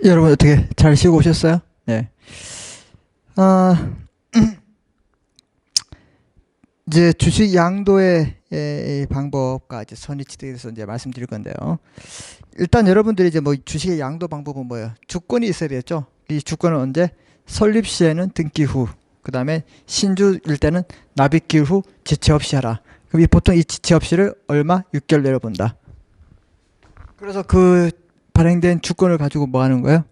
여러분 어떻게 잘 쉬고 오셨어요? 네. 아, 이제 주식 양도의 이 방법과 이제 선의치에 대해서 이제 말씀드릴 건데요. 일단 여러분들이 이제 뭐 주식의 양도 방법은 뭐예요? 주권이 있어야 되겠죠? 이 주권은 언제? 설립 시에는 등기 후, 그 다음에 신주일 때는 납입기일 후 지체 없이 하라. 그럼 보통 이 지체 없이를 얼마? 6개월 내려본다. 그래서 그 발행된 주권을 가지고 뭐 하는 거예요?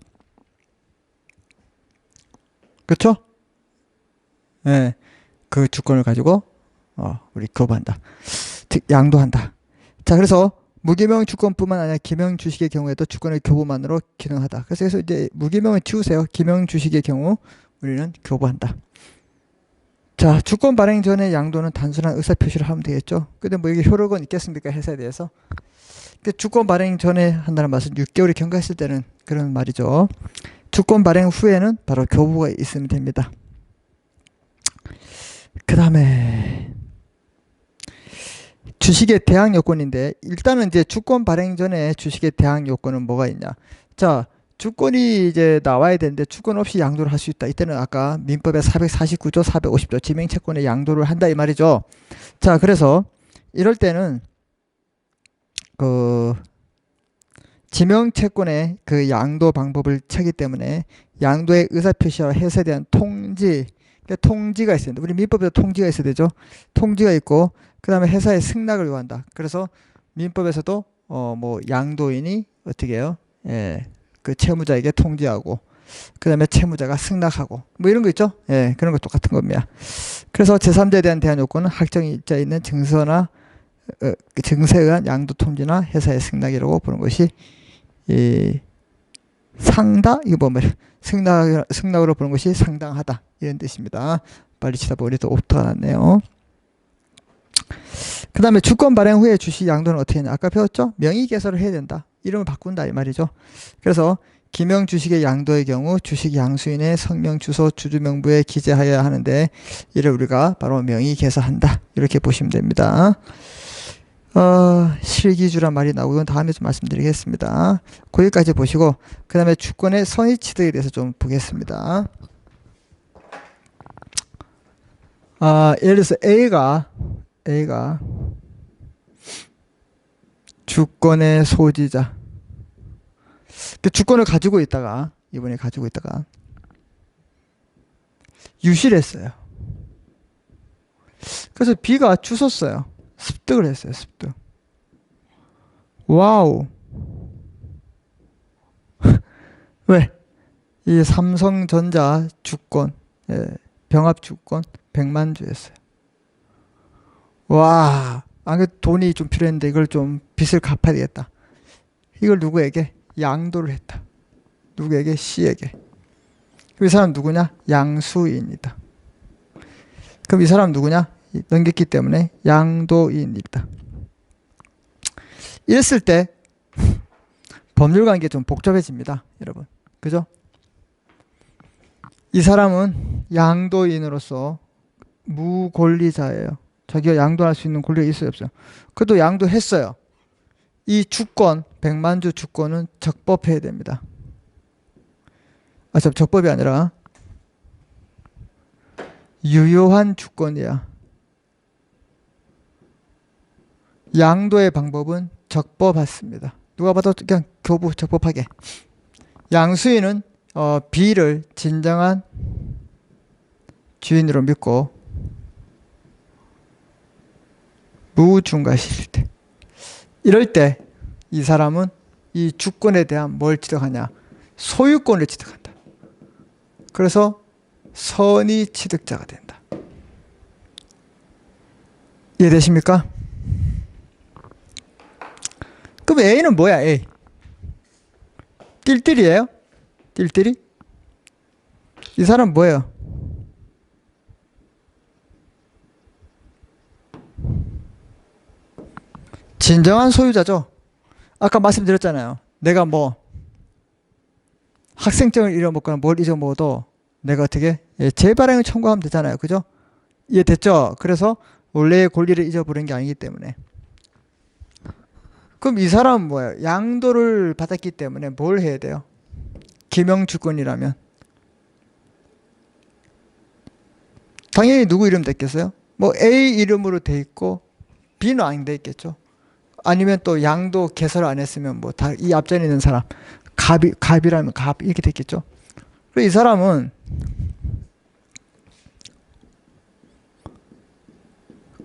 그렇죠? 예. 그 주권을 가지고 우리 교부한다. 즉 양도한다. 자, 그래서 무기명 주권뿐만 아니라 기명 주식의 경우에도 주권의 교부만으로 기능하다. 그래서 이제 무기명을 지우세요. 기명 주식의 경우 우리는 교부한다. 자, 주권 발행 전에 양도는 단순한 의사 표시를 하면 되겠죠. 근데 뭐 이게 효력은 있겠습니까? 회사에 대해서. 주권 발행 전에 한다는 말은 6개월이 경과했을 때는 그런 말이죠. 주권 발행 후에는 바로 교부가 있으면 됩니다. 그 다음에 주식의 대항 요건인데, 일단은 이제 주권 발행 전에 주식의 대항 요건은 뭐가 있냐? 자, 주권이 이제 나와야 되는데 주권 없이 양도를 할 수 있다. 이때는 아까 민법의 449조, 450조 지명채권의 양도를 한다 이 말이죠. 자, 그래서 이럴 때는 그 지명채권의 그 양도 방법을 차기 때문에 양도의 의사표시와 해서에 대한 통지, 그러니까 통지가 있어야 된다. 우리 민법에도 통지가 있어야 되죠. 통지가 있고, 그 다음에 회사의 승낙을 요한다. 그래서 민법에서도 뭐 양도인이 어떻게 해요? 예, 그 채무자에게 통지하고, 그 다음에 채무자가 승낙하고, 뭐 이런 거 있죠. 예, 그런 거 똑같은 겁니다. 그래서 제3자에 대한 대한 요건은 확정일자 있는 증서나 증서에 의한 양도 통지나 회사의 승낙이라고 보는 것이 이 상다, 이거 뭐 승낙으로 보는 것이 상당하다 이런 뜻입니다. 빨리 치다 보니 또 오프가 났네요. 그 다음에 주권 발행 후에 주식 양도는 어떻게 했냐? 아까 배웠죠? 명의 개설을 해야 된다. 이름을 바꾼다 이 말이죠. 그래서 기명 주식의 양도의 경우 주식 양수인의 성명, 주소, 주주명부에 기재하여야 하는데, 이를 우리가 바로 명의 개설한다 이렇게 보시면 됩니다. 실기주란 말이 나오고 이건 다음에 좀 말씀드리겠습니다. 거기까지 보시고 그 다음에 주권의 선의치득에 대해서 좀 보겠습니다. 예를 들어서 A가 주권의 소지자, 그 주권을 가지고 있다가 이번에 가지고 있다가 유실했어요. 그래서 B가 주웠어요. 습득을 했어요. 습득. 와우. 왜? 이 삼성전자 주권, 병합 주권 100만 주였어요. 와, 돈이 좀 필요했는데 이걸 좀 빚을 갚아야 되겠다. 이걸 누구에게? 양도를 했다. 누구에게? C에게. 그럼 이 사람 누구냐? 양수인이다. 그럼 이 사람 누구냐? 넘겼기 때문에 양도인이다. 이랬을 때 법률관계 좀 복잡해집니다. 여러분. 그죠? 이 사람은 양도인으로서 무권리자예요. 자기가 양도할 수 있는 권리가 있어요, 없어요? 그래도 양도했어요. 이 주권, 100만 주 주권은 적법해야 됩니다. 적법이 아니라 유효한 주권이야. 양도의 방법은 적법했습니다. 누가 봐도 그냥 교부 적법하게. 양수인은 B를 진정한 주인으로 믿고 무중과실일 때, 이럴 때 이 사람은 이 주권에 대한 뭘 취득하냐? 소유권을 취득한다. 그래서 선의 취득자가 된다. 이해되십니까? 그럼 A는 뭐야? A. 띨띨이에요? 띨띨이? 이 사람 뭐예요? 진정한 소유자죠. 아까 말씀드렸잖아요. 내가 뭐 학생증을 잃어먹거나 뭘 잊어먹어도 내가 어떻게 재발행을 청구하면 되잖아요. 그죠? 이해됐죠? 그래서 원래의 권리를 잊어버린 게 아니기 때문에. 그럼 이 사람은 뭐예요? 양도를 받았기 때문에 뭘 해야 돼요? 기명 주권이라면 당연히 누구 이름 됐겠어요? 뭐 A 이름으로 돼 있고 B는 안 돼 있겠죠. 아니면 또 양도 개설 안 했으면 뭐 다 이 앞전에 있는 사람 갑이라면 갑 이렇게 됐겠죠. 그리고 이 사람은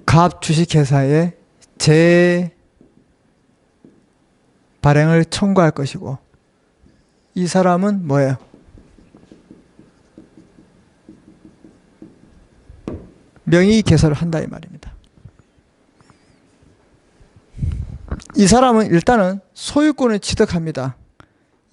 갑 주식회사에 발행을 청구할 것이고 이 사람은 뭐예요? 명의 개설을 한다 이 말입니다. 이 사람은 일단은 소유권을 취득합니다.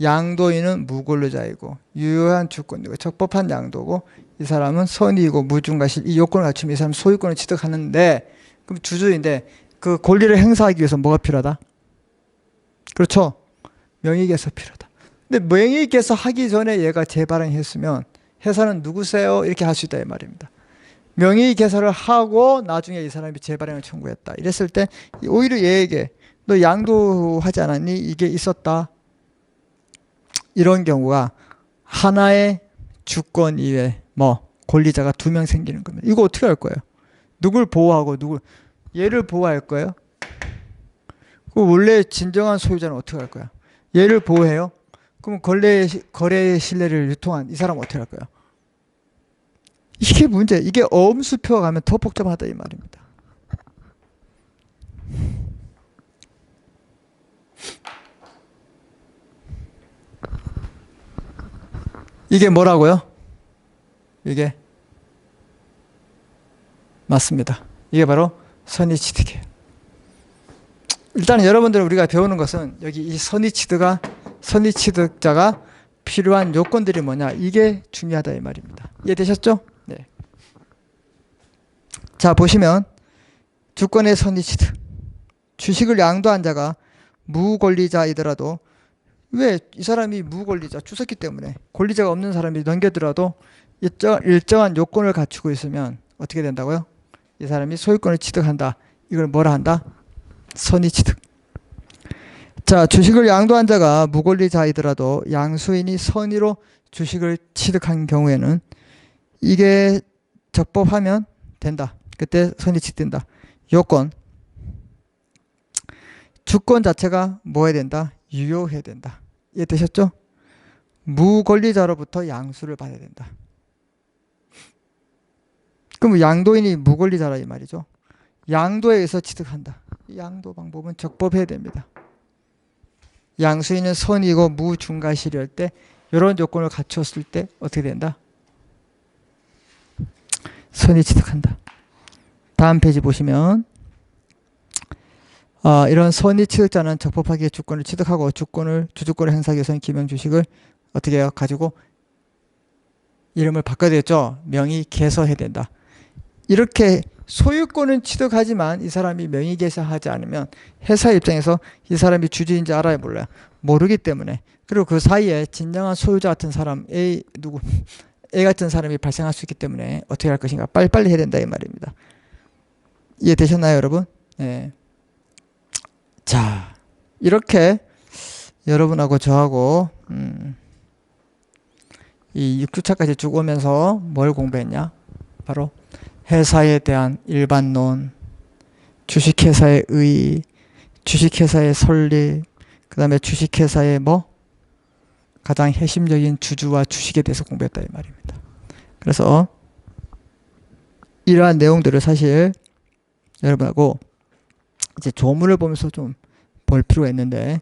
양도인은 무권리자이고 유효한 주권이고 적법한 양도고 이 사람은 선의이고 무중과실 이 요건을 갖추면 이 사람은 소유권을 취득하는데 그럼 주주인데 그 권리를 행사하기 위해서 뭐가 필요하다? 그렇죠. 명의개설 필요하다. 근데 명의개설 하기 전에 얘가 재발행했으면 회사는 누구세요? 이렇게 할 수 있다 이 말입니다. 명의개설을 하고 나중에 이 사람이 재발행을 청구했다. 이랬을 때 오히려 얘에게 너 양도하지 않았니? 이게 있었다. 이런 경우가 하나의 주권 이외에 뭐 권리자가 2명 생기는 겁니다. 이거 어떻게 할 거예요? 누굴 보호하고 얘를 보호할 거예요? 그 원래 진정한 소유자는 어떻게 할 거야? 얘를 보호해요? 그럼 거래의 신뢰를 유통한 이 사람은 어떻게 할 거야? 이게 문제. 이게 엄수표 가면 더 복잡하다 이 말입니다. 이게 뭐라고요? 이게 맞습니다. 이게 바로 선의취득이에요. 일단 여러분들 우리가 배우는 것은 여기 이 선의취득자가 필요한 요건들이 뭐냐 이게 중요하다 이 말입니다. 이해되셨죠? 네. 자 보시면 주권의 선의취득 주식을 양도한 자가 무권리자이더라도 왜 이 사람이 무권리자 주석기 때문에 권리자가 없는 사람이 넘겨들어도 일정한 요건을 갖추고 있으면 어떻게 된다고요? 이 사람이 소유권을 취득한다. 이걸 뭐라 한다? 선의취득. 자, 주식을 양도한 자가 무권리자이더라도 양수인이 선의로 주식을 취득한 경우에는 이게 적법하면 된다. 그때 선의취득된다. 요건. 주권 자체가 뭐 해야 된다? 유효해야 된다. 이해되셨죠? 무권리자로부터 양수를 받아야 된다. 그럼 양도인이 무권리자라 이 말이죠. 양도에 의해서 취득한다. 양도 방법은 적법해야 됩니다. 양수인은 선이고 무중과실일 때 이런 조건을 갖추었을 때 어떻게 된다? 선이 취득한다. 다음 페이지 보시면 이런 선의 취득자는 적법하게 주권을 취득하고 주주권을 행사하기 위해서는 기명 주식을 어떻게 해요? 가지고 이름을 바꿔야 되겠죠? 명의 개설해야 된다. 이렇게 소유권은 취득하지만 이 사람이 명의 개설하지 않으면 회사 입장에서 이 사람이 주주인지 알아야 몰라요. 모르기 때문에. 그리고 그 사이에 진정한 소유자 같은 사람 A 같은 사람이 발생할 수 있기 때문에 어떻게 할 것인가 빨리빨리 해야 된다 이 말입니다. 이해되셨나요 여러분? 네. 자 이렇게 여러분하고 저하고 이 6주차까지 쭉 오면서 뭘 공부했냐? 바로 회사에 대한 일반론, 주식회사의 의의, 주식회사의 설립, 그 다음에 주식회사의 가장 핵심적인 주주와 주식에 대해서 공부했다 이 말입니다. 그래서 이러한 내용들을 사실 여러분하고 이제 조문을 보면서 좀 볼 필요가 있는데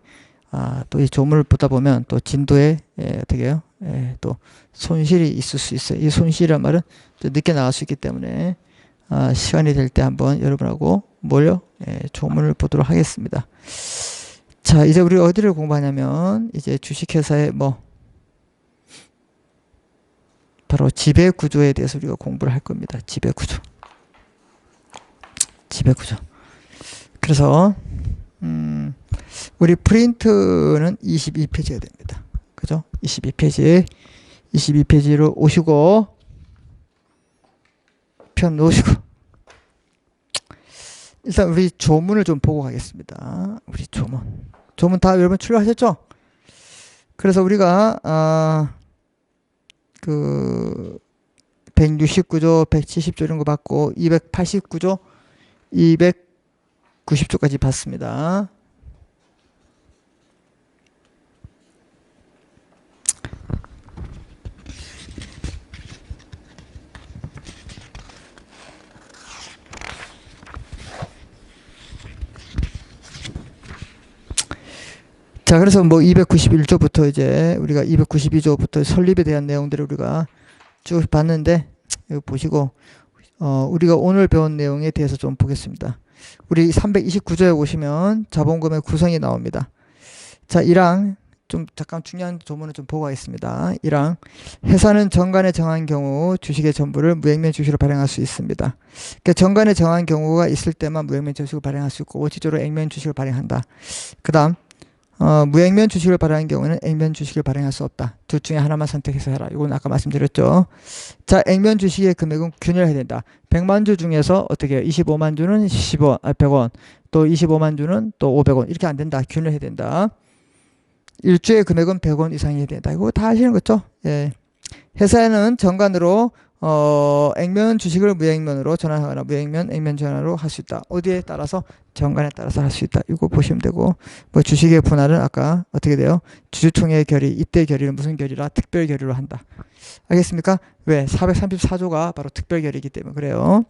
또 이 조문을 보다 보면 또 진도에 어떻게 해요? 또 손실이 있을 수 있어요. 이 손실이란 말은 좀 늦게 나갈 수 있기 때문에 시간이 될 때 한번 여러분하고 조문을 보도록 하겠습니다. 자, 이제 우리 어디를 공부하냐면 이제 주식회사의 바로 지배구조에 대해서 우리가 공부를 할 겁니다. 지배구조. 그래서 우리 프린트는 22페이지가 됩니다. 그죠? 22페이지로 오시고 편 놓으시고 일단 우리 조문을 좀 보고 가겠습니다. 우리 조문 다 여러분 출력하셨죠? 그래서 우리가 그 169조, 170조 이런 거 받고 289조, 290조까지 받습니다. 자, 그래서 뭐 291조부터 이제 우리가 292조부터 설립에 대한 내용들을 우리가 쭉 봤는데, 이거 보시고, 우리가 오늘 배운 내용에 대해서 좀 보겠습니다. 우리 329조에 보시면 자본금의 구성이 나옵니다. 자, 1항, 좀 잠깐 중요한 조문을 좀 보고 가겠습니다. 1항, 회사는 정관에 정한 경우 주식의 전부를 무액면 주식으로 발행할 수 있습니다. 그러니까 정관에 정한 경우가 있을 때만 무액면 주식을 발행할 수 있고, 지조로 액면 주식을 발행한다. 그 다음, 무액면 주식을 발행한 경우는 액면 주식을 발행할 수 없다. 둘 중에 하나만 선택해서 해라. 이건 아까 말씀드렸죠. 자, 액면 주식의 금액은 균일해야 된다. 100만 주 중에서 어떻게 해요? 25만 주는 100원, 또 25만 주는 또 500원. 이렇게 안 된다. 균일해야 된다. 일주의 금액은 100원 이상이 해야 된다. 이거 다 아시는 거죠? 예. 회사에는 정관으로 액면 주식을 무액면으로 전환하거나 무액면, 액면 전환으로 할 수 있다. 어디에 따라서? 정관에 따라서 할 수 있다. 이거 보시면 되고, 뭐 주식의 분할은 아까 어떻게 돼요? 주주총회 결의, 이때 결의는 무슨 결의라? 특별 결의로 한다. 알겠습니까? 왜? 434조가 바로 특별 결의이기 때문에 그래요.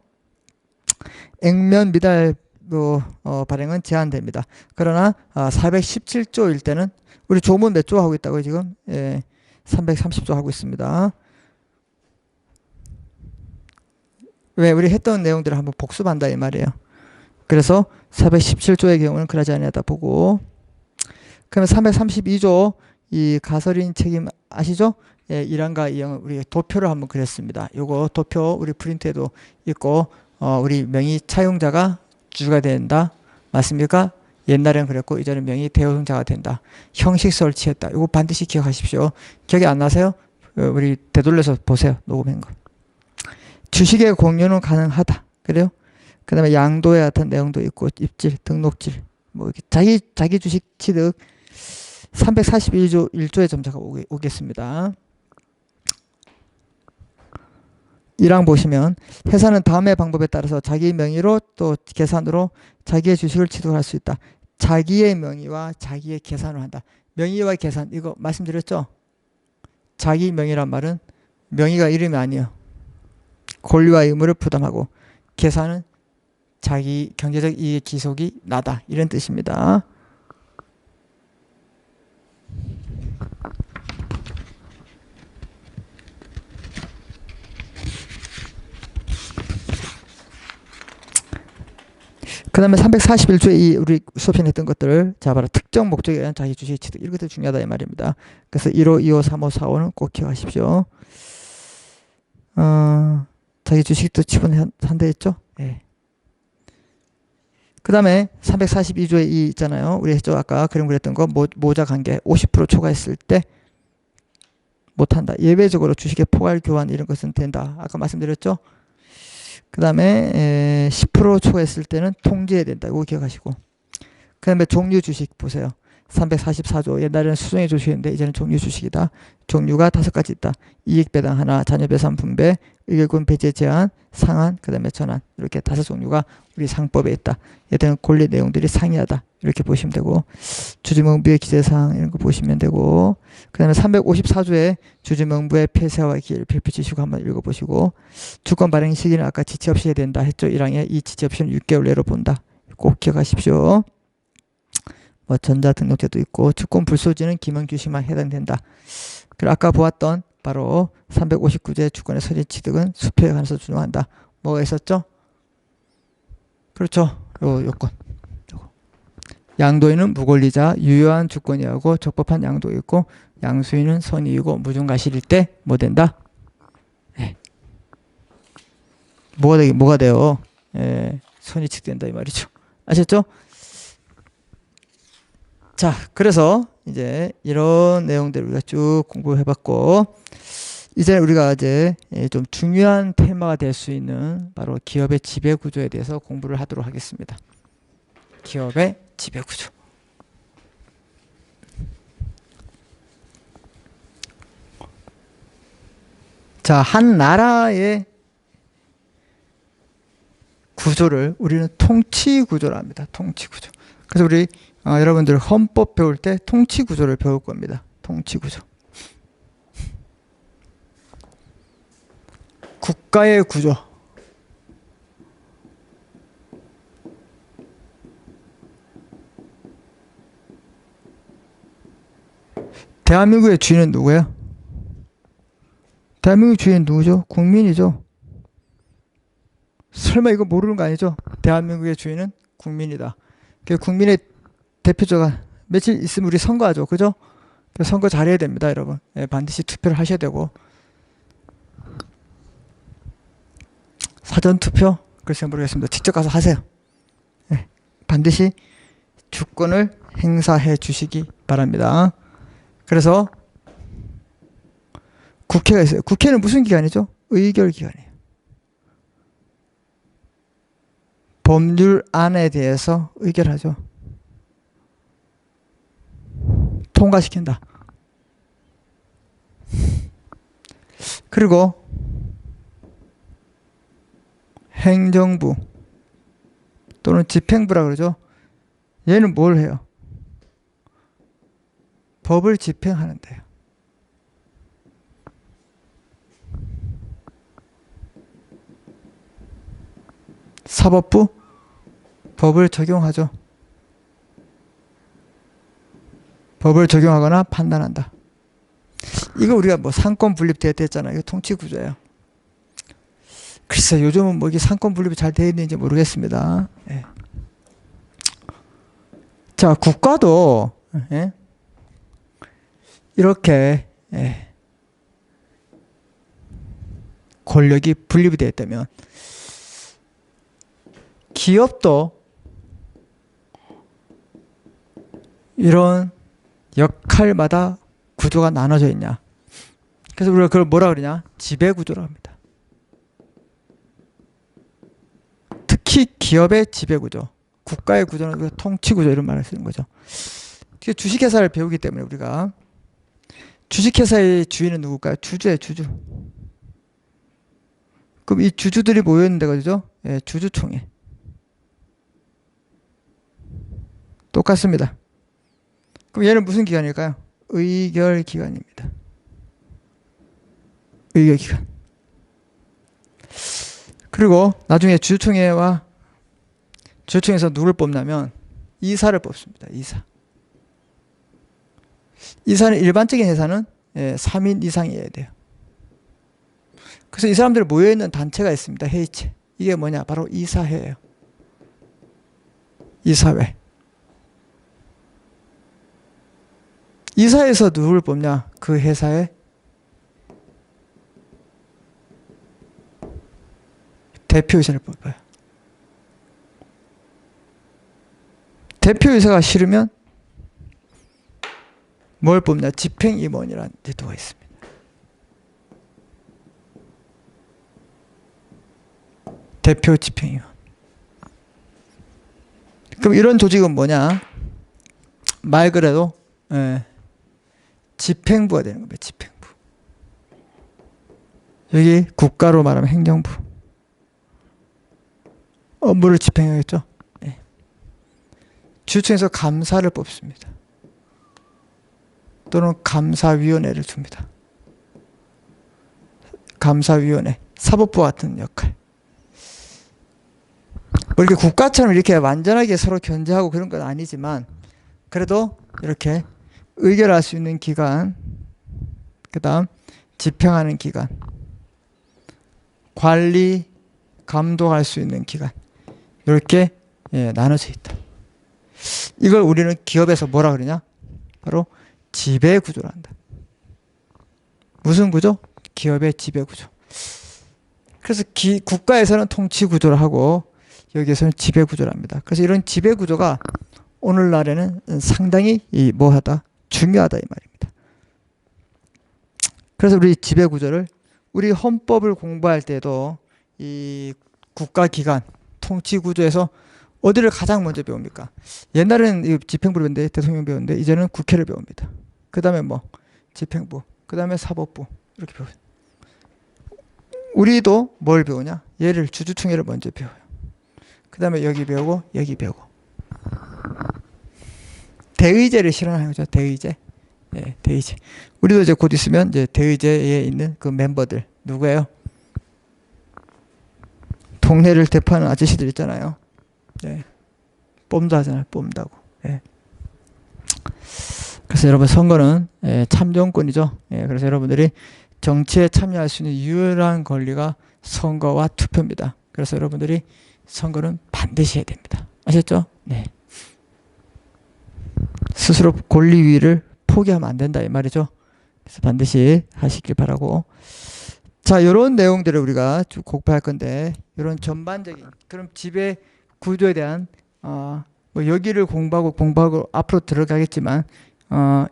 액면 미달 발행은 제한됩니다. 그러나 417조일 때는 우리 조문 몇 조 하고 있다고요 지금? 예, 330조 하고 있습니다. 왜? 우리 했던 내용들을 한번 복습한다 이 말이에요. 그래서 417조의 경우는 그러지 않다 보고, 그러면 332조 이 가설인 책임 아시죠? 예, 1항과 2항은 우리 도표를 한번 그렸습니다. 요거 도표 우리 프린트에도 있고, 우리 명의 차용자가 주가 된다. 맞습니까? 옛날에는 그랬고 이제는 명의 대용자가 된다. 형식 설치했다. 이거 반드시 기억하십시오. 기억이 안 나세요? 우리 되돌려서 보세요. 녹음한 거. 주식의 공유는 가능하다. 그래요? 그 다음에 양도에 같은 내용도 있고, 입질, 등록질, 뭐, 자기 주식 취득 341조 1조의 점자가 오겠습니다. 1항 보시면, 회사는 다음의 방법에 따라서 자기 명의로 또 계산으로 자기의 주식을 취득할 수 있다. 자기의 명의와 자기의 계산을 한다. 명의와 계산, 이거 말씀드렸죠? 자기 명의란 말은 명의가 이름이 아니에요. 권리와 의무를 부담하고, 계산은 자기 경제적 이익의 기속이 나다. 이런 뜻입니다. 그 다음에 341조에 이 우리 수업시간에 했던 것들을 자 바로 특정 목적에 의한 자기 주식 취득, 이런 것들 중요하다 이 말입니다. 그래서 1호, 2호, 3호, 4호는 꼭 기억하십시오. 자기 주식도 지분한다 했죠? 예. 그 다음에 342조에 이 있잖아요. 우리 했죠? 아까 그림 그렸던 거 모자 관계 50% 초과했을 때 못한다. 예외적으로 주식의 포괄 교환 이런 것은 된다. 아까 말씀드렸죠? 그 다음에 10% 초과했을 때는 통지해야 된다. 이거 기억하시고. 그 다음에 종류 주식 보세요. 344조. 옛날에는 수종의 주식인데 이제는 종류 주식이다. 종류가 5가지 있다. 이익 배당 하나, 자녀 배상 분배, 의결권 배제 제한, 상한, 그 다음에 전환. 이렇게 5종류가 우리 상법에 있다. 얘들은 권리 내용들이 상이하다. 이렇게 보시면 되고, 주주명부의 기재사항 이런 거 보시면 되고, 그 다음에 354조에 주주명부의 폐쇄와 기일 필피지시고 한번 읽어보시고, 주권 발행 시기는 아까 지체 없이 해야 된다 했죠. 1항에 이 지체 없이는 6개월 내로 본다. 꼭 기억하십시오. 뭐 전자등록제도 있고, 주권 불소지는 기명주식만 해당된다. 그리고 아까 보았던 바로 359조의 주권의 선진 취득은 수표에 관해서 준용한다. 뭐가 있었죠? 그렇죠. 요건. 양도인은 무권리자, 유효한 주권이하고 적법한 양도 있고, 양수인은 선의이고 무중과실일 때 뭐 된다? 예. 뭐가 돼요? 예. 선의 취득된다 이 말이죠. 아셨죠? 자, 그래서 이제 이런 내용들을 우리가 쭉 공부해봤고, 이제 우리가 이제 좀 중요한 테마가 될 수 있는 바로 기업의 지배 구조에 대해서 공부를 하도록 하겠습니다. 기업의 지배 구조. 자, 한 나라의 구조를 우리는 통치 구조라 합니다. 통치 구조. 그래서 우리 여러분들 헌법 배울 때 통치 구조를 배울 겁니다. 통치 구조. 국가의 구조. 대한민국의 주인은 누구예요? 대한민국 주인은 누구죠? 국민이죠. 설마 이거 모르는 거 아니죠? 대한민국의 주인은 국민이다. 국민의 대표자가 며칠 있으면 우리 선거하죠. 그죠? 선거 잘해야 됩니다, 여러분. 예, 반드시 투표를 하셔야 되고. 사전투표? 글쎄 모르겠습니다. 직접 가서 하세요. 예, 반드시 주권을 행사해 주시기 바랍니다. 그래서 국회가 있어요. 국회는 무슨 기관이죠? 의결기관이에요. 법률안에 대해서 의결하죠. 통과시킨다. 그리고 행정부 또는 집행부라 그러죠. 얘는 뭘 해요? 법을 집행하는데요. 사법부 법을 적용하죠. 법을 적용하거나 판단한다. 이거 우리가 뭐 상권 분립되었다 했잖아요. 이거 통치 구조예요. 글쎄 요즘은 뭐 이게 상권 분립이 잘 되어 있는지 모르겠습니다. 예. 자, 국가도 예? 이렇게 예. 권력이 분립이 되어 있다면 기업도 이런 역할마다 구조가 나눠져 있냐. 그래서 우리가 그걸 뭐라 그러냐? 지배구조라고 합니다. 특히 기업의 지배구조, 국가의 구조는 우리가 통치구조 이런 말을 쓰는 거죠. 주식회사를 배우기 때문에 우리가 주식회사의 주인은 누굴까요? 주주예요, 주주. 그럼 이 주주들이 모여있는 데가 어디죠? 예, 주주총회. 똑같습니다. 그럼 얘는 무슨 기관일까요? 의결기관입니다. 의결기관. 그리고 나중에 주주총회와 주주총회에서 누굴 뽑냐면 이사를 뽑습니다. 이사. 이사는 일반적인 회사는 3인 이상이어야 돼요. 그래서 이 사람들이 모여있는 단체가 있습니다. 회의체. 이게 뭐냐? 바로 이사회예요. 이사회. 이사회에서 누굴 뽑냐? 그 회사의 대표이사를 뽑아요. 대표이사가 싫으면 뭘 뽑냐? 집행임원이라는 제도가 있습니다. 대표 집행위원. 그럼 이런 조직은 뭐냐? 말 그대로 집행부가 되는 겁니다. 집행부. 여기 국가로 말하면 행정부. 업무를 집행하겠죠. 네. 주주총회에서 감사를 뽑습니다. 또는 감사위원회를 줍니다. 감사위원회, 사법부 같은 역할. 뭐 이렇게 국가처럼 이렇게 완전하게 서로 견제하고 그런 건 아니지만 그래도 이렇게 의결할 수 있는 기관, 그 다음 집행하는 기관, 관리, 감독할 수 있는 기관, 이렇게 나눠져 있다. 이걸 우리는 기업에서 뭐라 그러냐? 바로 지배구조를 한다. 무슨 구조? 기업의 지배구조. 그래서 국가에서는 통치구조를 하고 여기에서는 지배구조를 합니다. 그래서 이런 지배구조가 오늘날에는 상당히 뭐하다? 중요하다 이 말입니다. 그래서 우리 지배구조를 우리 헌법을 공부할 때도 이 국가기관 통치구조에서 어디를 가장 먼저 배웁니까? 옛날에는 집행부를 배웠는데 대통령 배웠는데 이제는 국회를 배웁니다. 그 다음에 뭐 집행부, 그 다음에 사법부 이렇게 배워요. 우리도 뭘 배우냐? 얘를 주주총회를 먼저 배워요. 그 다음에 여기 배우고 여기 배우고. 대의제를 실현하는 거죠. 대의제. 예, 대의제. 우리도 이제 곧 있으면 이제 대의제에 있는 그 멤버들 누구예요? 동네를 대표하는 아저씨들 있잖아요. 예. 뽐다 하잖아요. 뽐다고. 예. 그래서 여러분 선거는 참정권이죠. 예, 그래서 여러분들이 정치에 참여할 수 있는 유일한 권리가 선거와 투표입니다. 그래서 여러분들이 선거는 반드시 해야 됩니다. 아셨죠? 네. 스스로 권리위를 포기하면 안 된다 이 말이죠. 그래서 반드시 하시길 바라고. 자, 이런 내용들을 우리가 쭉 공부할 건데 이런 전반적인 그럼 지배 구조에 대한 뭐 여기를 공부하고 앞으로 들어가겠지만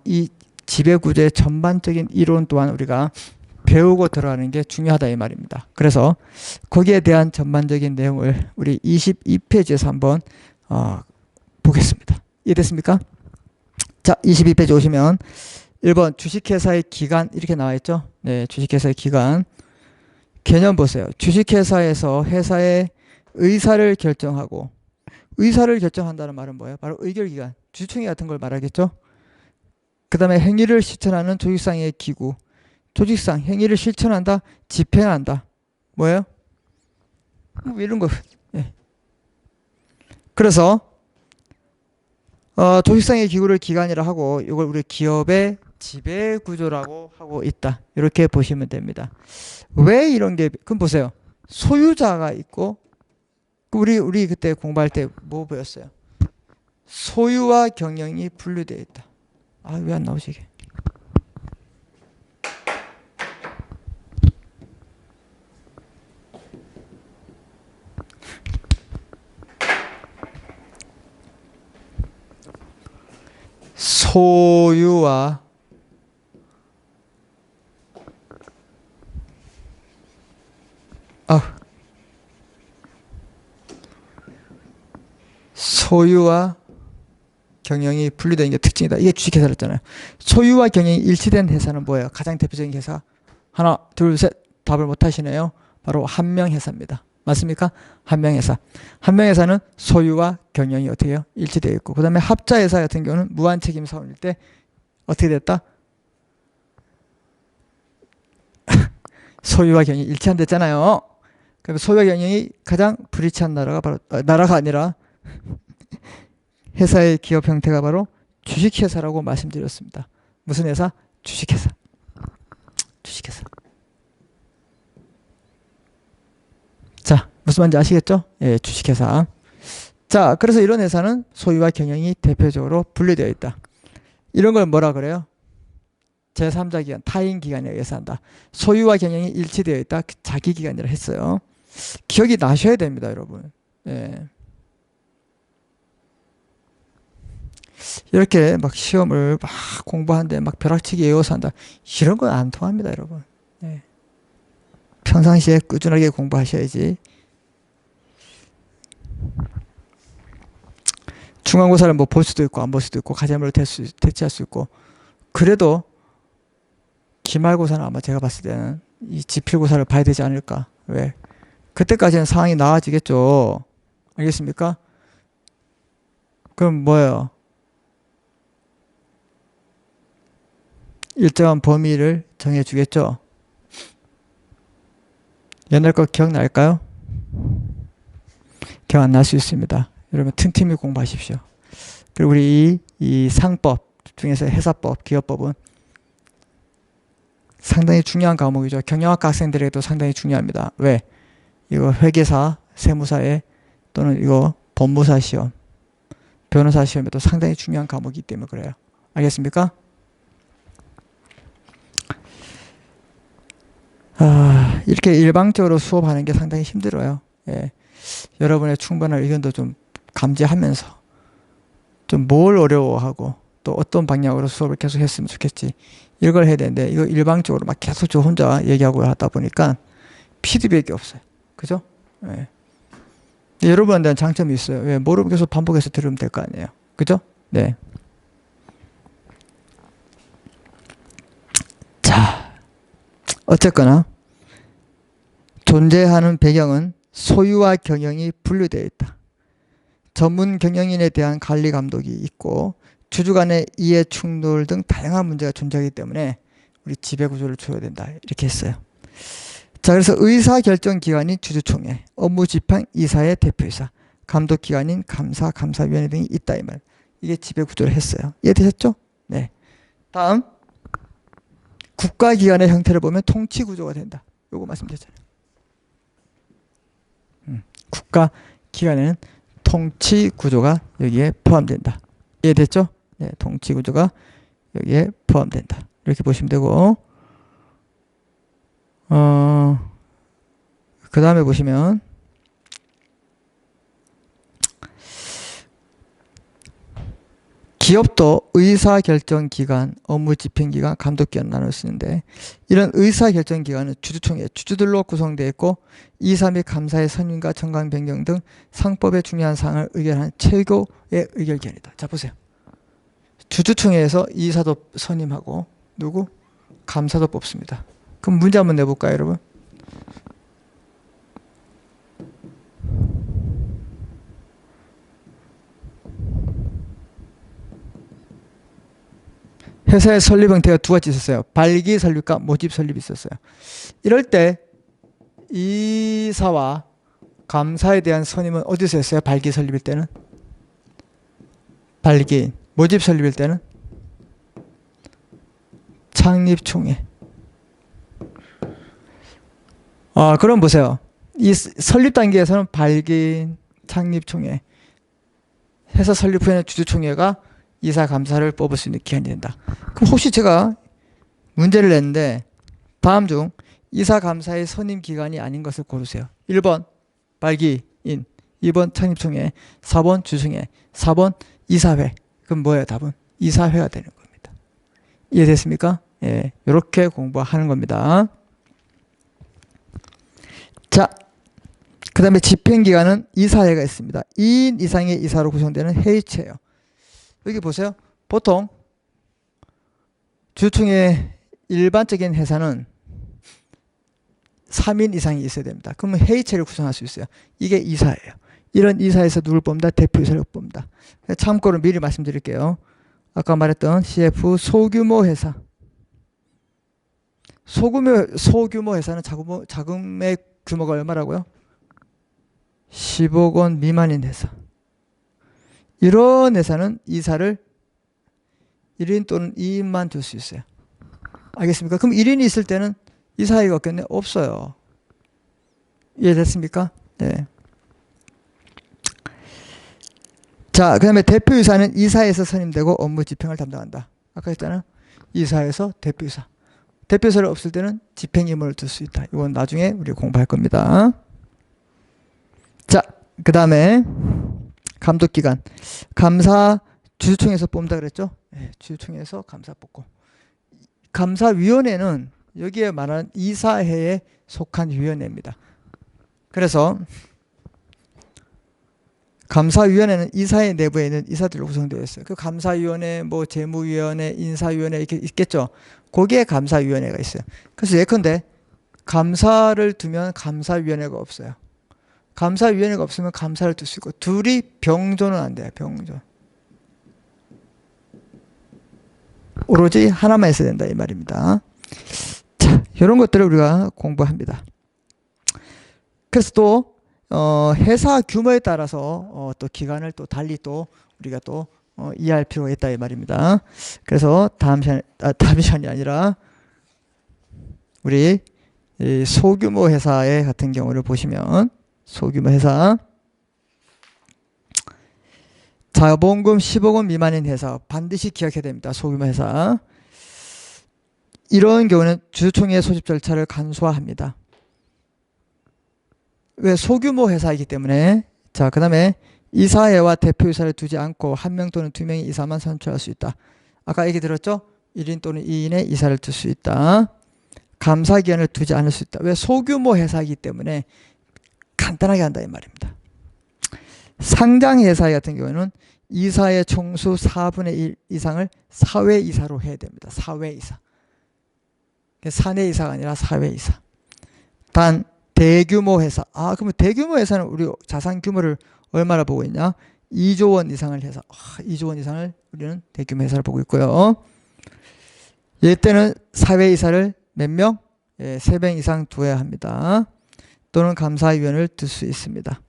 이 지배 구조의 전반적인 이론 또한 우리가 배우고 들어가는 게 중요하다 이 말입니다. 그래서 거기에 대한 전반적인 내용을 우리 22페이지에서 한번 보겠습니다. 이해됐습니까? 자, 22페이지 오시면 1번 주식회사의 기간 이렇게 나와 있죠. 네, 주식회사의 기간. 개념 보세요. 주식회사에서 회사의 의사를 결정하고 의사를 결정한다는 말은 뭐예요? 바로 의결기관, 주주총회 같은 걸 말하겠죠. 그 다음에 행위를 실천하는 조직상의 기구, 조직상 행위를 실천한다, 집행한다. 뭐예요? 뭐 이런 거. 예. 그래서 조직상의 기구를 기관이라 하고 이걸 우리 기업의 지배 구조라고 하고 있다. 이렇게 보시면 됩니다. 왜 이런 게 그럼 보세요. 소유자가 있고 우리 그때 공부할 때 뭐 배웠어요? 소유와 경영이 분리되어 있다. 왜 안 나오지 이게? 소유와 소유와 경영이 분리되는 게 특징이다. 이게 주식회사였잖아요. 소유와 경영이 일치된 회사는 뭐예요? 가장 대표적인 회사. 하나, 둘, 셋. 답을 못 하시네요. 바로 한명회사입니다. 맞습니까? 한명회사. 한명회사는 소유와 경영이 어떻게 해요? 일치되어 있고. 그 다음에 합자회사 같은 경우는 무한책임 사원일 때 어떻게 됐다? 소유와 경영이 일치한댔잖아요. 그럼 소유와 경영이 가장 불일치한 나라가 바로 나라가 아니라 회사의 기업 형태가 바로 주식회사라고 말씀드렸습니다. 무슨 회사? 주식회사. 주식회사. 자, 무슨 말인지 아시겠죠? 예, 주식회사. 자, 그래서 이런 회사는 소유와 경영이 대표적으로 분리되어 있다. 이런 걸 뭐라 그래요? 제3자 기관, 타인 기관에 의해서 한다. 소유와 경영이 일치되어 있다. 자기 기관이라 했어요. 기억이 나셔야 됩니다, 여러분. 예. 이렇게 막 시험을 막 공부하는데 막 벼락치기 외워서 한다. 이런 건 안 통합니다, 여러분. 네. 평상시에 꾸준하게 공부하셔야지. 중간고사를 뭐 볼 수도 있고 안 볼 수도 있고 가제물을 대체할 수 있고 그래도 기말고사는 아마 제가 봤을 때는 이 지필고사를 봐야 되지 않을까. 왜? 그때까지는 상황이 나아지겠죠. 알겠습니까? 그럼 뭐예요? 일정한 범위를 정해주겠죠. 옛날 거 기억날까요? 기억 안 날 수 있습니다. 여러분 틈틈이 공부하십시오. 그리고 우리 이 상법 중에서 회사법, 기업법은 상당히 중요한 과목이죠. 경영학과 학생들에게도 상당히 중요합니다. 왜? 이거 회계사, 세무사에 또는 이거 법무사 시험, 변호사 시험에도 상당히 중요한 과목이기 때문에 그래요. 알겠습니까? 이렇게 일방적으로 수업하는 게 상당히 힘들어요. 예. 여러분의 충분한 의견도 좀 감지하면서 좀 뭘 어려워하고 또 어떤 방향으로 수업을 계속 했으면 좋겠지. 이걸 해야 되는데 이거 일방적으로 막 계속 저 혼자 얘기하고 하다 보니까 피드백이 없어요. 그죠? 예. 여러분한테는 장점이 있어요. 왜? 모르면 계속 반복해서 들으면 될 거 아니에요. 그죠? 네. 자, 어쨌거나 존재하는 배경은 소유와 경영이 분류되어 있다. 전문 경영인에 대한 관리 감독이 있고 주주 간의 이해 충돌 등 다양한 문제가 존재하기 때문에 우리 지배구조를 줘야 된다. 이렇게 했어요. 자, 그래서 의사결정 기관인 주주총회, 업무 집행 이사의 대표이사, 감독 기관인 감사, 감사위원회 등이 있다 이 말. 이게 지배구조를 했어요. 이해되셨죠? 네. 다음 국가기관의 형태를 보면 통치구조가 된다. 요거 말씀드렸잖아요. 국가기관에는 통치구조가 여기에 포함된다. 이해됐죠? 네, 통치구조가 여기에 포함된다. 이렇게 보시면 되고 그 다음에 보시면 기업도 의사결정기관, 업무집행기관, 감독기관 나눌 수 있는데 이런 의사결정기관은 주주총회, 주주들로 구성되어 있고 이사 및 감사의 선임과 정강 변경 등 상법에 중요한 사항을 의결하는 최고의 의결기관이다. 자 보세요. 주주총회에서 이사도 선임하고 누구? 감사도 뽑습니다. 그럼 문제 한번 내볼까요, 여러분? 회사의 설립 형태가 두 가지 있었어요. 발기 설립과 모집 설립이 있었어요. 이럴 때 이사와 감사에 대한 선임은 어디서 했어요? 발기 설립일 때는? 발기인. 모집 설립일 때는? 창립총회. 그럼 보세요. 이 설립 단계에서는 발기인, 창립총회. 회사 설립 후에는 주주총회가 이사 감사를 뽑을 수 있는 기한이 된다. 그럼 혹시 제가 문제를 냈는데 다음 중 이사 감사의 선임 기간이 아닌 것을 고르세요. 1번 발기인, 2번 창립총회, 4번 주총회, 4번 이사회. 그럼 뭐예요? 답은 이사회가 되는 겁니다. 이해됐습니까? 예, 이렇게 공부하는 겁니다. 자, 그 다음에 집행기관은 이사회가 있습니다. 2인 이상의 이사로 구성되는 회의체예요. 여기 보세요. 보통 주총회 일반적인 회사는 3인 이상이 있어야 됩니다. 그러면 회의체를 구성할 수 있어요. 이게 이사예요. 이런 이사에서 누굴 뽑는다? 대표이사를 뽑는다. 참고로 미리 말씀드릴게요. 아까 말했던 CF 소규모 회사. 소규모 회사는 자금의 규모가 얼마라고요? 10억 원 미만인 회사. 이런 회사는 이사를 1인 또는 2인만 둘 수 있어요. 알겠습니까? 그럼 1인이 있을 때는 이사회가 없겠네? 없어요. 이해됐습니까? 네. 자, 그 다음에 대표이사는 이사에서 선임되고 업무 집행을 담당한다. 아까 했잖아요. 이사에서 대표이사. 대표이사를 없을 때는 집행임무를 둘 수 있다. 이건 나중에 우리 공부할 겁니다. 자, 그 다음에 감독기관. 감사 주주총회에서 뽑는다 그랬죠? 네, 주주총회에서 감사 뽑고. 감사위원회는 여기에 말하는 이사회에 속한 위원회입니다. 그래서 감사위원회는 이사회 내부에 있는 이사들로 구성되어 있어요. 그 감사위원회, 뭐 재무위원회, 인사위원회 이렇게 있겠죠. 거기에 감사위원회가 있어요. 그래서 예컨대 감사를 두면 감사위원회가 없어요. 감사위원회가 없으면 감사를 둘 수 있고 둘이 병존은 안 돼요. 병존. 오로지 하나만 있어야 된다 이 말입니다. 자, 이런 것들을 우리가 공부합니다. 그래서 또 회사 규모에 따라서 또 기간을 또 달리 또 우리가 또 이해할 필요가 있다 이 말입니다. 그래서 다음 시간이 아니라 우리 이 소규모 회사의 같은 경우를 보시면 소규모 회사 자본금 10억 원 미만인 회사 반드시 기억해야 됩니다. 소규모 회사. 이런 경우는 주주총회 소집 절차를 간소화합니다. 왜? 소규모 회사이기 때문에. 자, 그 다음에 이사회와 대표이사를 두지 않고 1명 또는 2명의 이사만 선출할 수 있다. 아까 얘기 들었죠? 1인 또는 2인의 이사를 둘 수 있다. 감사기관을 두지 않을 수 있다. 왜? 소규모 회사이기 때문에 간단하게 한다 이 말입니다. 상장회사 같은 경우는 이사의 총수 4분의 1 이상을 사회이사로 해야 됩니다. 사회이사. 사내이사가 아니라 사회이사. 단 대규모 회사. 그러면 대규모 회사는 우리 자산 규모를 얼마나 보고 있냐? 2조 원 이상을 해서 2조 원 이상을 우리는 대규모 회사를 보고 있고요. 이때는 사회이사를 몇 명? 3명 이상 두어야 합니다. 또는 감사위원을 둘 수 있습니다.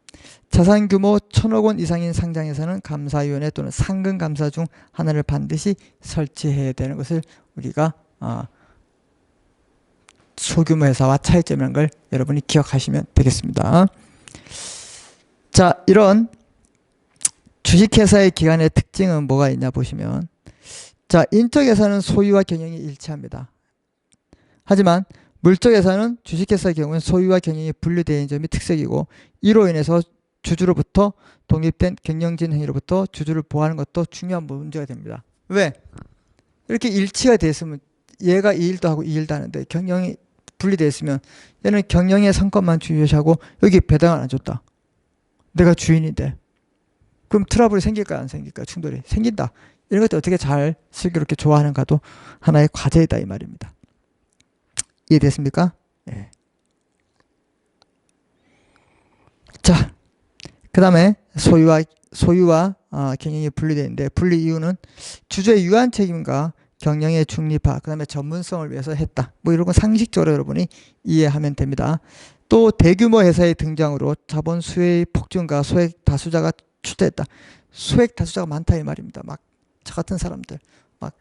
자산 규모 1,000억 원 이상인 상장회사는 감사위원회 또는 상근감사 중 하나를 반드시 설치해야 되는 것을 우리가 소규모 회사와 차이점이라는 걸 여러분이 기억하시면 되겠습니다. 자, 이런 주식회사의 기간의 특징은 뭐가 있냐 보시면, 자, 인적회사는 소유와 경영이 일치합니다. 하지만 물적회사는 주식회사의 경우는 소유와 경영이 분리되어 있는 점이 특색이고, 이로 인해서 주주로부터 독립된 경영진 행위로부터 주주를 보호하는 것도 중요한 문제가 됩니다. 왜? 이렇게 일치가 되어 있으면 얘가 이 일도 하고 이 일도 하는데 경영이 분리되어 있으면 얘는 경영의 성과만 중요시하고 여기 배당을 안 줬다. 내가 주인인데. 그럼 트러블이 생길까요? 안 생길까요? 충돌이 생긴다. 이런 것들 어떻게 잘 슬기롭게 조화하는가도 하나의 과제이다 이 말입니다. 이해됐습니까? 네. 자, 그 다음에 소유와 경영이 분리되어 있는데, 분리 이유는 주주의 유한 책임과 경영의 중립화, 그 다음에 전문성을 위해서 했다. 뭐 이런 건 상식적으로 여러분이 이해하면 됩니다. 또 대규모 회사의 등장으로 자본 수혜의 폭증과 소액 다수자가 출대했다. 소액 다수자가 많다 이 말입니다. 막 저 같은 사람들 막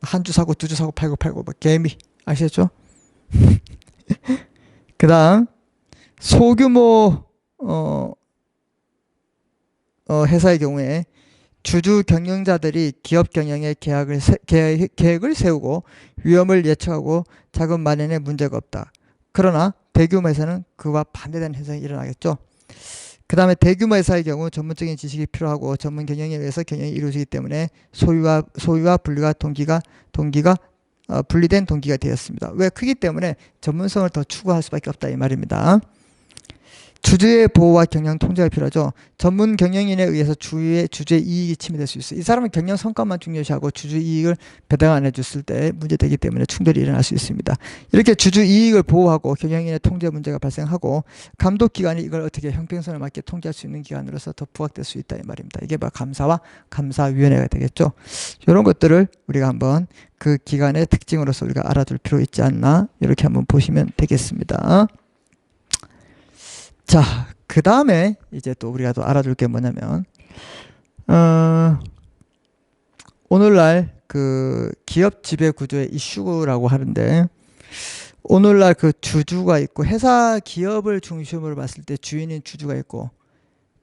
한 주 사고 두 주 사고 팔고 막 개미 아시겠죠? 그 다음 소규모 회사의 경우에 주주 경영자들이 기업 경영에 계획을 세우고 위험을 예측하고 자금 마련에 문제가 없다. 그러나 대규모 회사는 그와 반대되는 현상이 일어나겠죠. 그 다음에 대규모 회사의 경우 전문적인 지식이 필요하고 전문 경영에 의해서 경영이 이루어지기 때문에 소유와 분리된 동기가 되었습니다. 왜? 크기 때문에 전문성을 더 추구할 수밖에 없다 이 말입니다. 주주의 보호와 경영 통제가 필요하죠. 전문 경영인에 의해서 주주의 이익이 침해될 수 있어요. 이 사람은 경영 성과만 중요시하고 주주 이익을 배당 안 해줬을 때 문제되기 때문에 충돌이 일어날 수 있습니다. 이렇게 주주 이익을 보호하고 경영인의 통제 문제가 발생하고 감독기관이 이걸 어떻게 형평성을 맞게 통제할 수 있는 기관으로서 더 부각될 수 있다 이 말입니다. 이게 바로 감사와 감사위원회가 되겠죠. 이런 것들을 우리가 한번 그 기관의 특징으로서 우리가 알아둘 필요 있지 않나 이렇게 한번 보시면 되겠습니다. 자, 그 다음에 이제 또 우리가 또 알아둘 게 뭐냐면, 오늘날 그 기업 지배 구조의 이슈라고 하는데, 오늘날 그 주주가 있고, 회사 기업을 중심으로 봤을 때 주인인 주주가 있고,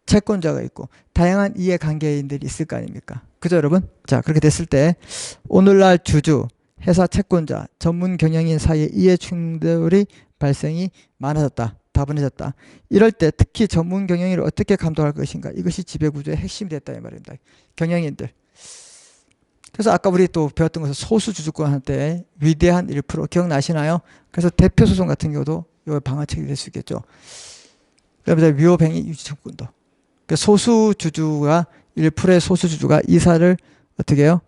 채권자가 있고, 다양한 이해관계인들이 있을 거 아닙니까? 그죠, 여러분? 자, 그렇게 됐을 때, 오늘날 주주, 회사 채권자, 전문 경영인 사이에 이해 충돌이 발생이 많아졌다. 다분해졌다. 이럴 때 특히 전문 경영인을 어떻게 감독할 것인가, 이것이 지배구조의 핵심이 됐다 이 말입니다. 경영인들. 그래서 아까 우리 또 배웠던 것은 소수주주권한테 위대한 1% 기억나시나요? 그래서 대표소송 같은 경우도 이 방어책이 될 수 있겠죠. 그다음에 위호행위 유지청구권도. 그러니까 소수주주가 1%의 소수주주가 이사를 어떻게 해요?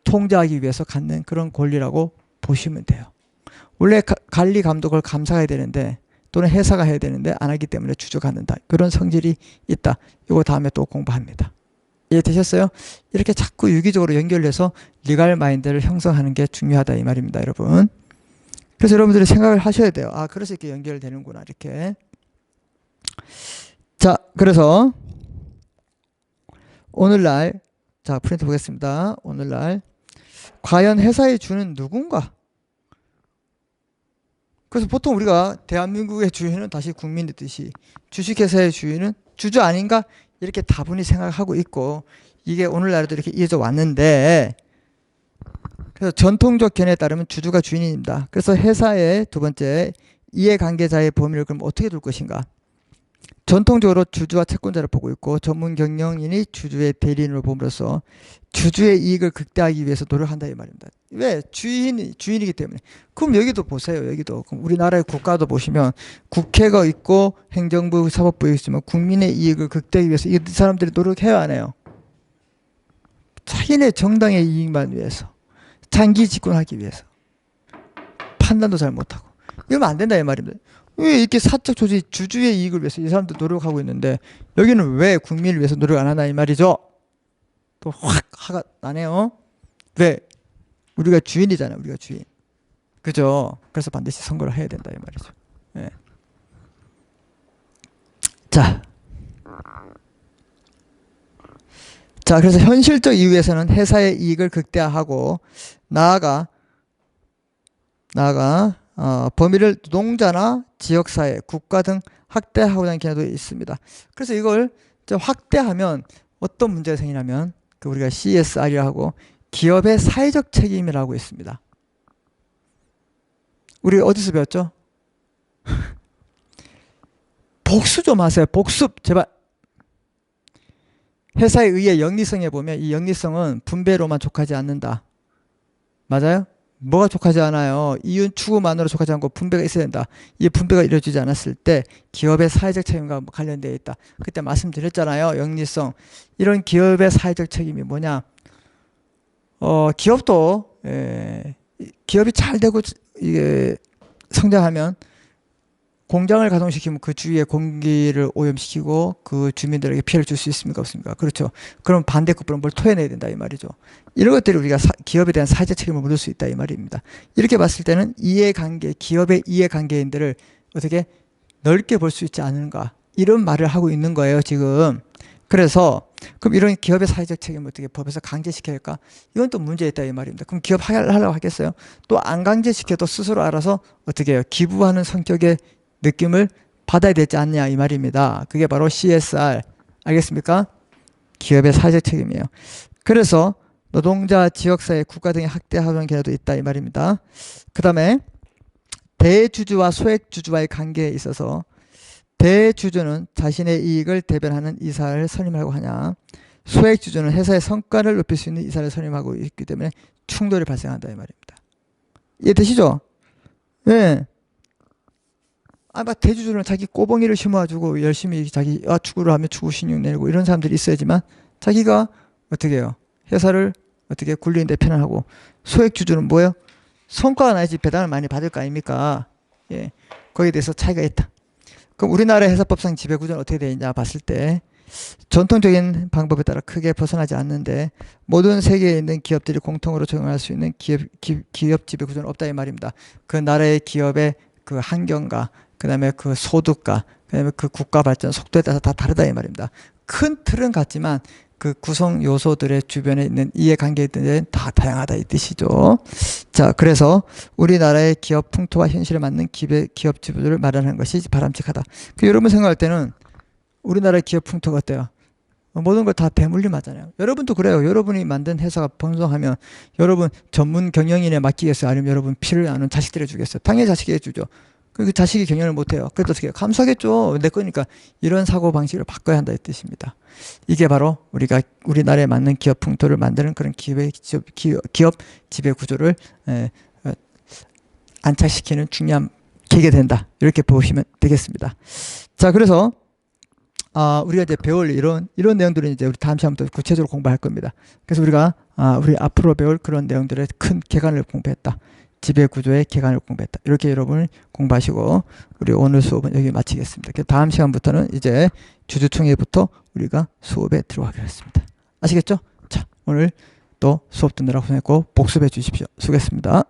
통제하기 위해서 갖는 그런 권리라고 보시면 돼요. 원래 관리 감독을 감사가 해야 되는데 또는 회사가 해야 되는데 안 하기 때문에 주주가 갖는다. 그런 성질이 있다. 이거 다음에 또 공부합니다. 이해되셨어요? 이렇게 자꾸 유기적으로 연결해서 리갈 마인드를 형성하는 게 중요하다 이 말입니다, 여러분. 그래서 여러분들이 생각을 하셔야 돼요. 그래서 이렇게 연결되는구나 이렇게. 자, 그래서 오늘날 자 프린트 보겠습니다. 오늘날 과연 회사의 주는 누군가? 그래서 보통 우리가 대한민국의 주인은 다시 국민의 뜻이, 주식회사의 주인은 주주 아닌가? 이렇게 다분히 생각하고 있고, 이게 오늘날에도 이렇게 이어져 왔는데, 그래서 전통적 견해에 따르면 주주가 주인입니다. 그래서 회사의 두 번째, 이해관계자의 범위를 그럼 어떻게 둘 것인가? 전통적으로 주주와 채권자를 보고 있고, 전문 경영인이 주주의 대리인으로 봄으로써 주주의 이익을 극대화하기 위해서 노력한다 이 말입니다. 왜? 주인이기 때문에. 그럼 여기도 보세요. 여기도 우리나라의 국가도 보시면 국회가 있고 행정부, 사법부가 있으면 국민의 이익을 극대화하기 위해서 이 사람들이 노력해야 하네요. 자기네 정당의 이익만 위해서, 장기 집권하기 위해서 판단도 잘 못하고 이러면 안 된다 이 말입니다. 왜 이렇게 사적 조직 주주의 이익을 위해서 이 사람들 노력하고 있는데 여기는 왜 국민을 위해서 노력 안 하나 이 말이죠. 또 확 화가 나네요. 왜? 우리가 주인이잖아요. 우리가 주인. 그죠? 그래서 반드시 선거를 해야 된다 이 말이죠. 예. 자, 그래서 현실적 이유에서는 회사의 이익을 극대화하고 나아가 범위를 노동자나 지역사회, 국가 등 확대하고자 하는 경우도 있습니다. 그래서 이걸 확대하면 어떤 문제가 생기냐면 우리가 CSR이라고 하고 기업의 사회적 책임이라고 있습니다. 우리 어디서 배웠죠? 복수 좀 하세요. 복습 제발. 회사에 의해 영리성에 보면 이 영리성은 분배로만 족하지 않는다. 맞아요? 뭐가 족하지 않아요? 이윤 추구만으로 족하지 않고 분배가 있어야 된다. 이 분배가 이루어지지 않았을 때 기업의 사회적 책임과 관련되어 있다. 그때 말씀드렸잖아요. 영리성. 이런 기업의 사회적 책임이 뭐냐? 기업도 기업이 잘 되고 이게 성장하면 공장을 가동시키면 그 주위의 공기를 오염시키고 그 주민들에게 피해를 줄 수 있습니까? 없습니까? 그렇죠. 그럼 반대급부로 뭘 토해내야 된다 이 말이죠. 이런 것들이 우리가 기업에 대한 사회적 책임을 물을 수 있다 이 말입니다. 이렇게 봤을 때는 이해관계, 기업의 이해관계인들을 어떻게 넓게 볼 수 있지 않은가 이런 말을 하고 있는 거예요 지금. 그래서 그럼 이런 기업의 사회적 책임을 어떻게 법에서 강제시켜야 할까? 이건 또 문제 있다 이 말입니다. 그럼 기업 하려고 하겠어요? 또 안 강제시켜도 스스로 알아서 어떻게 해요? 기부하는 성격의 느낌을 받아야 되지 않냐 이 말입니다. 그게 바로 CSR 알겠습니까? 기업의 사회적 책임이에요. 그래서 노동자, 지역사회, 국가 등의 확대하는 경우도 있다 이 말입니다. 그 다음에 대주주와 소액주주와의 관계에 있어서 대주주는 자신의 이익을 대변하는 이사를 선임하고 하냐, 소액주주는 회사의 성과를 높일 수 있는 이사를 선임하고 있기 때문에 충돌이 발생한다 이 말입니다. 이해되시죠? 네. 막 대주주는 자기 꼬봉이를 심어가지고 열심히 자기 추구를 하면 추구 신용 내고 이런 사람들이 있어야지만 자기가 어떻게 해요? 회사를 어떻게 굴리는데 편안하고, 소액주주는 뭐예요? 성과가 나야지 배당을 많이 받을 거 아닙니까? 예. 거기에 대해서 차이가 있다. 그럼 우리나라 회사법상 지배구조는 어떻게 되어 있냐 봤을 때 전통적인 방법에 따라 크게 벗어나지 않는데 모든 세계에 있는 기업들이 공통으로 적용할 수 있는 기업 지배구조는 없다 이 말입니다. 그 나라의 기업의 그 환경과 그 다음에 그 소득과 그 다음에 그 국가 발전 속도에 따라서 다 다르다 이 말입니다. 큰 틀은 같지만 그 구성 요소들의 주변에 있는 이해관계들은 다 다양하다 이 뜻이죠. 자, 그래서 우리나라의 기업 풍토와 현실에 맞는 기업 지배를 마련하는 것이 바람직하다. 여러분 생각할 때는 우리나라의 기업 풍토가 어때요? 모든 걸 다 대물림하잖아요. 여러분도 그래요. 여러분이 만든 회사가 번성하면 여러분 전문 경영인에 맡기겠어요? 아니면 여러분 피를 나눈 자식들에 주겠어요? 당연히 자식에게 주죠. 그 자식이 경영을 못해요. 그래도 어떻게 해요? 감사하겠죠. 내 거니까. 이런 사고방식을 바꿔야 한다 이 뜻입니다. 이게 바로 우리가 우리나라에 맞는 기업 풍토를 만드는 그런 기업 지배 구조를 안착시키는 중요한 계기가 된다. 이렇게 보시면 되겠습니다. 자, 그래서 우리가 이제 배울 이런 내용들은 이제 우리 다음 시간부터 구체적으로 공부할 겁니다. 그래서 우리가 우리 앞으로 배울 그런 내용들의 큰 개관을 공부했다. 지배구조의 개관을 공부했다. 이렇게 여러분 공부하시고 우리 오늘 수업은 여기 마치겠습니다. 다음 시간부터는 이제 주주총회부터 우리가 수업에 들어가기로 했습니다. 아시겠죠? 자, 오늘 또 수업 듣느라 고생했고 복습해 주십시오. 수고했습니다.